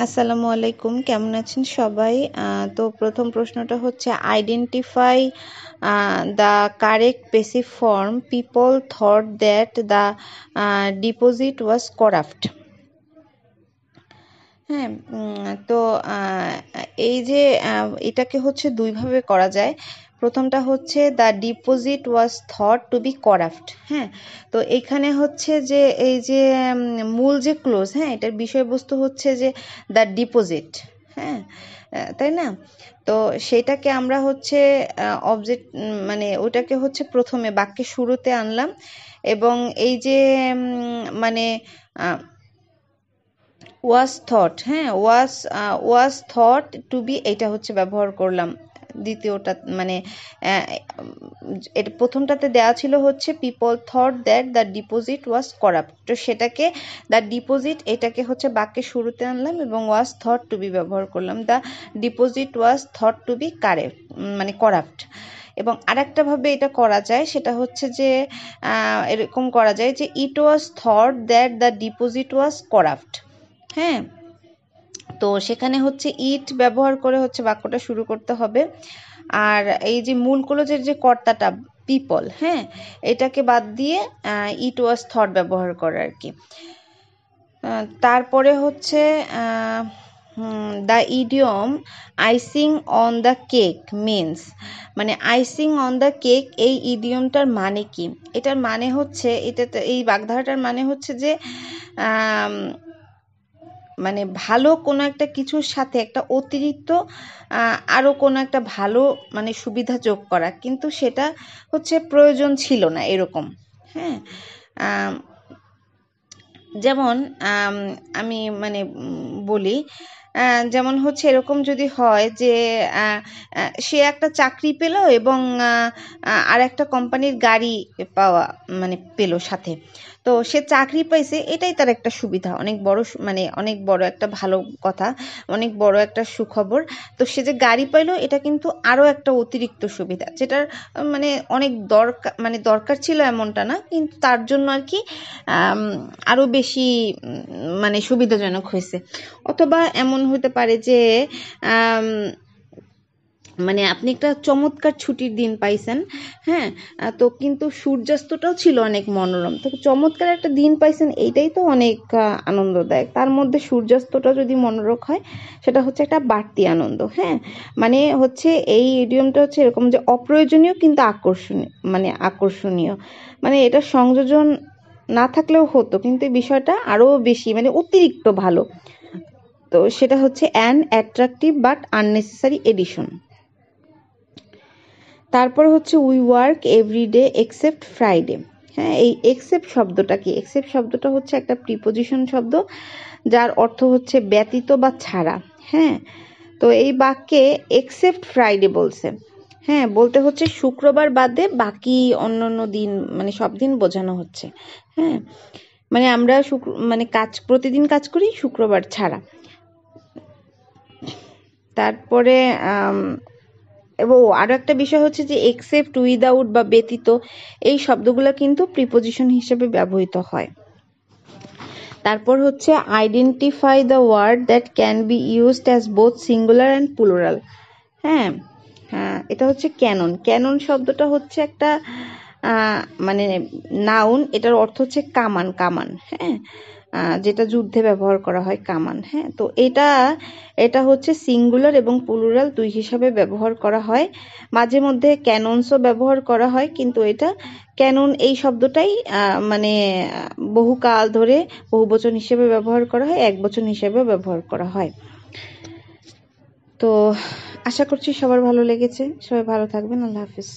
আসসালামু আলাইকুম, কেমন আছেন সবাই? তো প্রথম প্রশ্নটা হচ্ছে identify the correct passive form people thought that the deposit was corrupt. হ্যাঁ, তো এই যে এটাকে হচ্ছে দুইভাবে করা যায়। প্রথমটা হচ্ছে the deposit was thought to be corrupt. হ্যাঁ, তো এখানে হচ্ছে যে এই যে মূল যে ক্লোজ, হ্যাঁ, এটার বিষয়বস্তু হচ্ছে যে দ্য ডিপোজিট। হ্যাঁ, তাই না? তো সেটাকে আমরা হচ্ছে অবজেক্ট মানে ওটাকে হচ্ছে প্রথমে বাক্যের শুরুতে আনলাম এবং এই যে মানে ওয়াজ থট, হ্যাঁ, ওয়াজ থট টু বি, এটা হচ্ছে ব্যবহার করলাম। দ্বিতীয়টা মানে এটা প্রথমটাতে দেওয়া ছিল হচ্ছে people thought that the deposit was corrupt, তো সেটাকে দ্য ডিপোজিট এটাকে হচ্ছে বাক্যের শুরুতে আনলাম এবং ওয়াজ থট টু বি ব্যবহার করলাম। The deposit was thought to be correct মানে করাপ্ট। এবং আরেকটা ভাবে এটা করা যায়, সেটা হচ্ছে যে এরকম করা যায় যে it was thought that the deposit was corrupt. হ্যাঁ, তো সেখানে হচ্ছে ইট ব্যবহার করে হচ্ছে বাক্যটা শুরু করতে হবে। আর এই যে মূল ক্লোজের যে কর্তাটা পিপল, হ্যাঁ, এটাকে বাদ দিয়ে ইট ওয়াজ থট ব্যবহার করে আর কি। তারপরে হচ্ছে the idiom icing on the cake means, মানে আইসিং অন দ্য কেক এই ইডিয়মটার মানে কি? এটার মানে হচ্ছে এই বাগধারাটার মানে হচ্ছে যে মানে ভালো কোনো একটা কিছুর সাথে একটা অতিরিক্ত আরও কোনো একটা ভালো মানে সুবিধা যোগ করা, কিন্তু সেটা হচ্ছে প্রয়োজন ছিল না এরকম। হ্যাঁ, যেমন আমি মানে বলি, যেমন হচ্ছে এরকম যদি হয় যে সে একটা চাকরি পেল এবং আর একটা কোম্পানির গাড়ি পাওয়া মানে পেল সাথে, তো সে চাকরি পাইছে, এটাই তার একটা সুবিধা, অনেক বড় মানে অনেক বড় একটা ভালো কথা, অনেক বড় একটা সুখবর। তো সে যে গাড়ি পাইলো এটা কিন্তু আরও একটা অতিরিক্ত সুবিধা, যেটার মানে অনেক দরকার ছিল এমনটা না, কিন্তু তার জন্য আর কি আরও বেশি মানে সুবিধাজনক হয়েছে। অথবা এমন হতে পারে যে মানে আপনি একটা চমৎকার ছুটির দিন পাইছেন, হ্যাঁ, তো কিন্তু সূর্যাস্তটাও ছিল অনেক মনোরম, তো চমৎকার একটা দিন পাইছেন, এইটাই তো অনেক আনন্দদায়ক। তার মধ্যে সূর্যাস্তটা যদি মনোরম হয় সেটা হচ্ছে একটা বাড়তি আনন্দ। হ্যাঁ, মানে হচ্ছে এই ইডিয়মটা হচ্ছে এরকম যে অপ্রয়োজনীয় কিন্তু আকর্ষণীয়, মানে এটা সংযোজন না থাকলেও হতো, কিন্তু এই বিষয়টা আরও বেশি মানে অতিরিক্ত ভালো। তো সেটা হচ্ছে an attractive but unnecessary addition. তারপর হচ্ছে we work everyday except Friday. হ্যাঁ, এই এক্সেপ্ট শব্দটা কি? এক্সেপ্ট শব্দটা হচ্ছে একটা প্রিপোজিশন শব্দ যার অর্থ হচ্ছে ব্যতীত বা ছাড়া। হ্যাঁ, তো এই বাক্যে এক্সেপ্ট ফ্রাইডে বলছে। হ্যাঁ, বলতে হচ্ছে শুক্রবার বাদে বাকি অন্যান্য দিন মানে সব দিন বোঝানো হচ্ছে। হ্যাঁ, মানে আমরা মানে প্রতিদিন কাজ করি শুক্রবার ছাড়া। তারপরে এবং আরও একটা বিষয় হচ্ছে যে এক্সেপ্ট, উইদাউট বা ব্যতীত, এই শব্দগুলো কিন্তু প্রিপোজিশন হিসেবে ব্যবহৃত হয়। তারপর হচ্ছে identify the word that can be used as both singular and plural. হ্যাঁ, এটা হচ্ছে ক্যানন। ক্যানন শব্দটা হচ্ছে একটা মানে নাউন, এটার অর্থ হচ্ছে কামান। হ্যাঁ, যেটা যুদ্ধে ব্যবহার করা হয়, কামান। হ্যাঁ, তো এটা হচ্ছে সিঙ্গুলার এবং প্লুরাল দুই হিসাবে ব্যবহার করা হয়। মাঝে মধ্যে ক্যাননসও ব্যবহার করা হয়, কিন্তু এটা ক্যানন এই শব্দটাই মানে বহুকাল ধরে বহুবচন হিসেবে ব্যবহার করা হয়, একবচন হিসেবেও ব্যবহার করা হয়। তো আশা করছি সবার ভালো লেগেছে। সবাই ভালো থাকবেন। আল্লাহ হাফিজ।